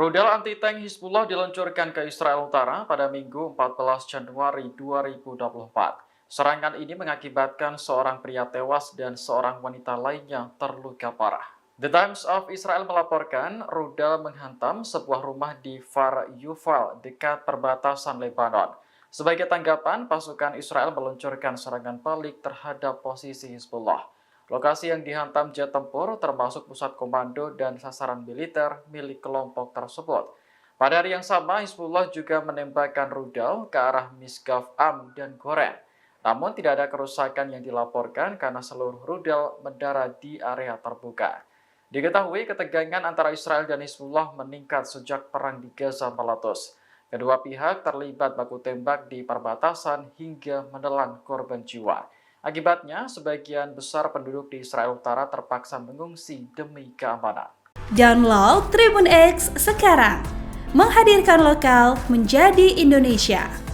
Rudal anti-tank Hizbullah diluncurkan ke Israel Utara pada Minggu 14 Januari 2024. Serangan ini mengakibatkan seorang pria tewas dan seorang wanita lainnya terluka parah. The Times of Israel melaporkan rudal menghantam sebuah rumah di Far Yuval dekat perbatasan Lebanon. Sebagai tanggapan, pasukan Israel meluncurkan serangan balik terhadap posisi Hizbullah. Lokasi yang dihantam jet tempur termasuk pusat komando dan sasaran militer milik kelompok tersebut. Pada hari yang sama, Hizbullah juga menembakkan rudal ke arah Misgaf Am dan Goren. Namun tidak ada kerusakan yang dilaporkan karena seluruh rudal mendarat di area terbuka. Diketahui ketegangan antara Israel dan Hizbullah meningkat sejak perang di Gaza meletus. Kedua pihak terlibat baku tembak di perbatasan hingga menelan korban jiwa. Akibatnya, sebagian besar penduduk di Israel Utara terpaksa mengungsi demi keamanan. Download Tribun X sekarang, menghadirkan lokal menjadi Indonesia.